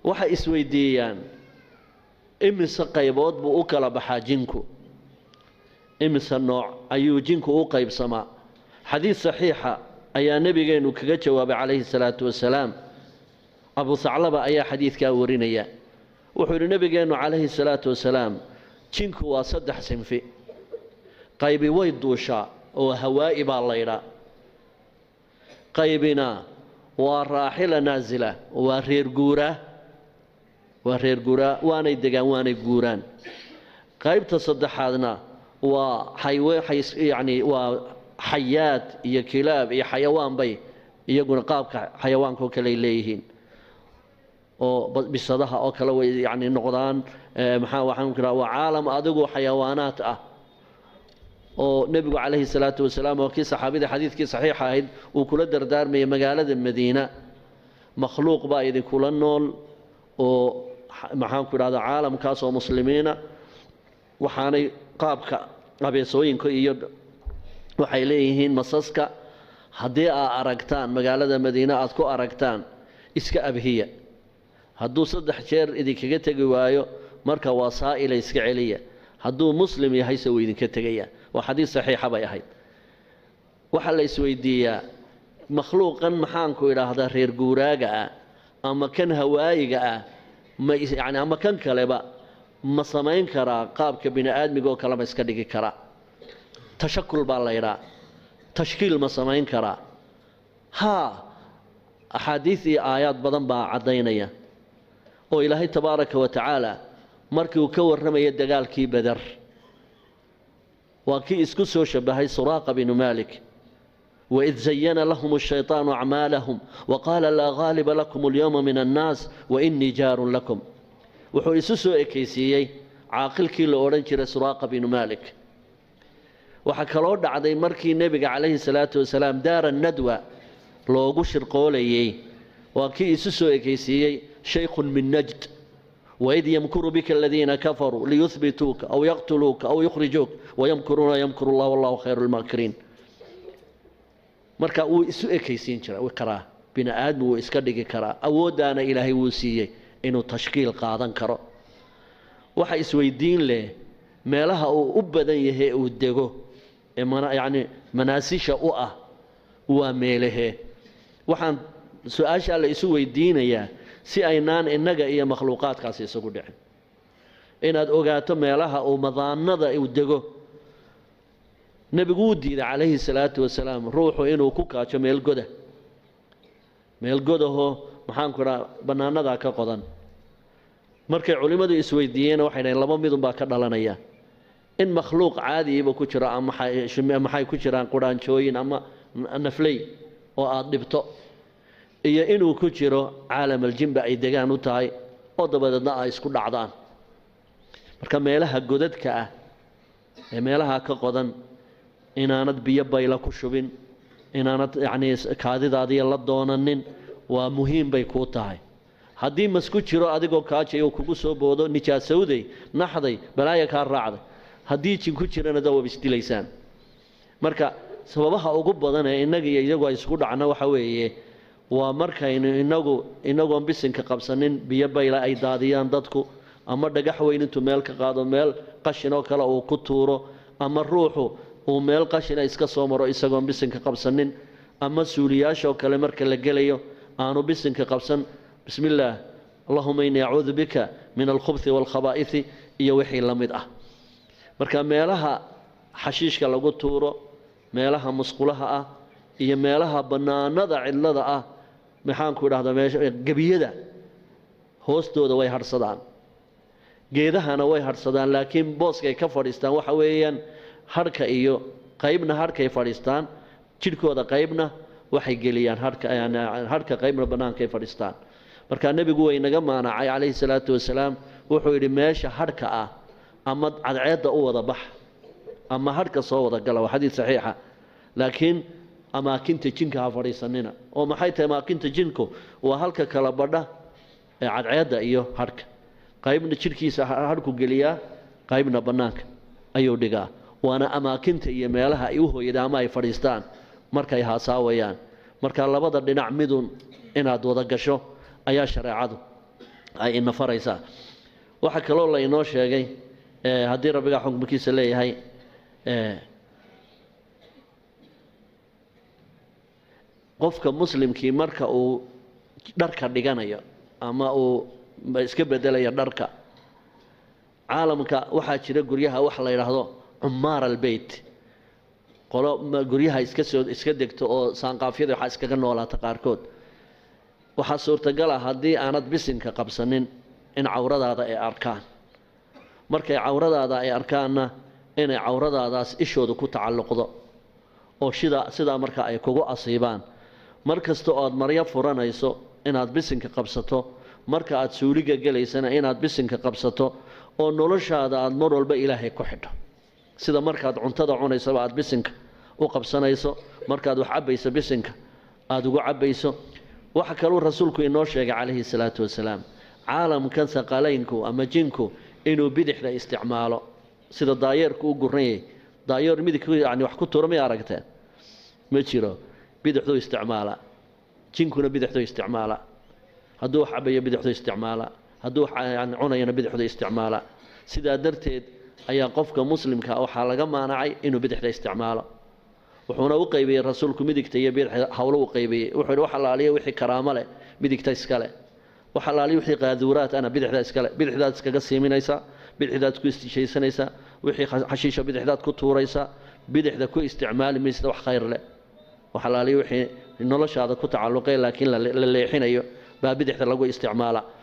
waxa isweydiiyaan imise qaybood buu u kala baxaa jinku imise nooc ayuu jinku u qaybsamaa xadiis saxiixa ayaa nabigeenu kaga jawaabay calayhi salaatu wasalaam abu saclaba ayaa xadiidkaa warinaya wuxuu yidhi nabigeenu calayhi salaatu wasalaam jinku waa 3 sinfi qaybi way duushaa oo hawaa'i baa laydhaa qaybina waa raaxila naasila waa reer guuraa waanay degaan waanay guuraan qaybta saddexaadna waa waa xayaad iyo kilaab iyo xayawaan bay iyaguna qaabka xayawaanka oo kale leeyihiin oo bisadaha oo kale way noqdaan waxaan ku waa caalam adigu xayawaanaat ah oo nabigu calayhi salaatu wasalaam oo kii saxaabada xadiidkii saxiixa ahayd uu kula dardaarmayay magaalada madiina makhluuq baa idinkula nool oo maxaan ku idhahdaa caalamkaas oo muslimiina waxaanay qaabka qabeesooyinka iyo waxay leeyihiin masaska haddii aad aragtaan magaalada madiina aad ku aragtaan iska abhiya hadduu 3 jeer idinkaga tegi waayo marka waa saa'ila iska celiya hadduu muslim yahay soo idinka tegaya waa xadiis saxiixa bay ahayd waxa la isweydiiyaa makhluuqan maxaan ku idhaahdaa reer guuraaga ah ama kan hawaayiga ah ama kan kaleba ma samayn karaa qaabka bini aadmiga oo kale ma iska dhigi karaa tashakul baa la yidhaa tashkiil ma samayn karaa haa axaadiis iyo aayaad badan baa caddaynaya oo ilaahay tabaaraka wa tacaala markii uu ka warramaya dagaalkii badar waa kii isku soo shabahay suraaqa binu maalik وإذ زين لهم الشيطان أعمالهم وقال لا غالب لكم اليوم من الناس وإني جار لكم وحيسوسو إكيسيي عاقل كي لأورنجر سراقة بن مالك وحكالود عدي مركي النبي عليه الصلاة والسلام دار الندوة لوغو شرقولي وكي يسوسو إكيسيي شيخ من نجد وإذ يمكر بك الذين كفروا ليثبتوك أو يقتلوك أو يخرجوك ويمكرون يمكر الله والله خير الماكرين marka uu isu ekaysiin jiray way karaa bina aadmu uu iska dhigi karaa awoodana ilaahay uu siiyay inuu tashkiil qaadan karo waxa isweydiin leh meelaha uu u badan yahay uu dego manaasisha u ah waa meelahe waxaan su'aasha la isu weydiinayaa si aynaan inaga iyo makhluuqaadkaas isugu dhicin inaad ogaato meelaha uu madaanada uu dego nabigu uu diiday calayhi salaatu wasalaam ruuxu inuu ku kaajo meel godaho maxaan ku idhaa bannaanada ka qodan markay culimmadu isweydiiyeen waxay dhaheen 2 midun baa ka dhalanaya in makhluuq caadiiba ku jiro ama maxay ku jiraan quraanjooyin ama naflay oo aad dhibto iyo inuu ku jiro caalam aljinba ay degaan u tahay oo dabadeedna ay isku dhacdaan marka meelaha godadka ah ee meelaha ka qodan inaanad biyo bayla ku shubin inaanad kaadidaadii la doonanin waa muhiim bay ku tahay haddii masku jiro adigoo kaajayo kugu soo boodo nijaasowday naxday balaaya ka raacday haddii jin ku jirana dawab isdilaysaan marka sababaha ugu badan ee inaga iyo iyagu ay isku dhacna waxa weeye waa markaynu inagoon bisinka qabsanin biyo bayla ay daadiyaan dadku ama dhagax weyn intuu meel ka qaado meel qashin oo kale uu ku tuuro ama ruuxu uu meel qashina iska soo maro isagoon bisinka qabsanin ama suuliyaasha oo kale marka la gelayo aanu bisinka qabsan bismillaah allahumma inni a'uudhu bika min al-khubuthi wal-khabaa'ithi iyo wixii la mid ah marka meelaha xashiishka lagu tuuro meelaha musqulaha ah iyo meelaha bannaanada cidlada ah maxaan ku idhaahdaa meesha gabiyada hoostooda way harsadaan geedahana way harsadaan laakiin booskay ka fadhiistaan waxa weeyaan harka iyo qaybna harkay fadhiistaan jidhkooda qaybna waxay geliyaan harka qaybna bannaankay fadhiistaan marka nabigu way naga maanacay calayhi salaatu wasalaam wuxuu yidhi meesha harka ah ama cadceedda u wada bax ama harka soo wada gala waa xadiis saxiixa laakiin amaakinta jinka ha fadhiisanina oo maxay tahay amaakinta jinku waa halka kala badha ee cadceedda iyo harka qaybna jidhkiisa harku geliyaa qaybna bannaanka ayuu dhigaa waana amaakinta iyo meelaha ay u hooyadaan ama ay fadhiistaan markay haasaawayaan marka labada dhinac midun inaad wada gasho ayaa shareecadu ay ina faraysaa waxa kaloo la inoo sheegay haddii rabbiga xukunkiisa leeyahay qofka muslimkii marka uu dharka dhiganayo ama uu iska bedelayo dharka caalamka waxaa jira guryaha wax la yiraahdo umar albayt qolo guryaha iska degto oo saanqaafyada waxa iskaga noolaata qaarkood waxa suurtagal ah haddii aanad bisinka qabsanin in cawradaada ay arkaan markay cawradaada ay arkaanna inay cawradaadaas ishooda ku tacalluqdo oo sidaa marka ay kugu asiibaan markasta oo aad maryo furanayso inaad bisinka qabsato marka aad suuliga galaysana inaad bisinka qabsato oo noloshaada aad mar walba ilaahay ku xidho sida markaad cuntada cunayso aad bisinka u qabsanayso markaad wax cabayso bisinka aad ugu cabayso waxa kale rasuulku inoo sheegay calayhi salaatu wasalaam caalamkan saqalaynku ama jinku inuu bidixda isticmaalo sida daayeerku u gurnayay daayeer midku yani wax ku tuurmay aragteen ma jiro bidixdu isticmaala jinkuna bidixdu isticmaala hadduu wax cabayo bidixdu isticmaala hadduu yani cunayana bidixdu isticmaala sidaa darteed ayaa qofka muslimka waxaa laga maanacay inuu bidixda isticmaalo wuxuuna u qaybiyey rasuulku midigta iyo bidixda hawlo u qaybiyey wuxuu waxa la aliyo wixii karaamo leh midigta iska leh waxa la aliyo wixii qaaduuraat ana bidixda iska leh bidixdaad iskaga siiminaysa bidixdaad ku istishaysanaysa wixii xashiisha bidixdaad ku tuuraysa bidixda ku isticmaali maysa wax khayr leh waxa la aliyo wixii noloshaada ku tacalluqay laakiin la leexinayo baa bidixda lagu isticmaala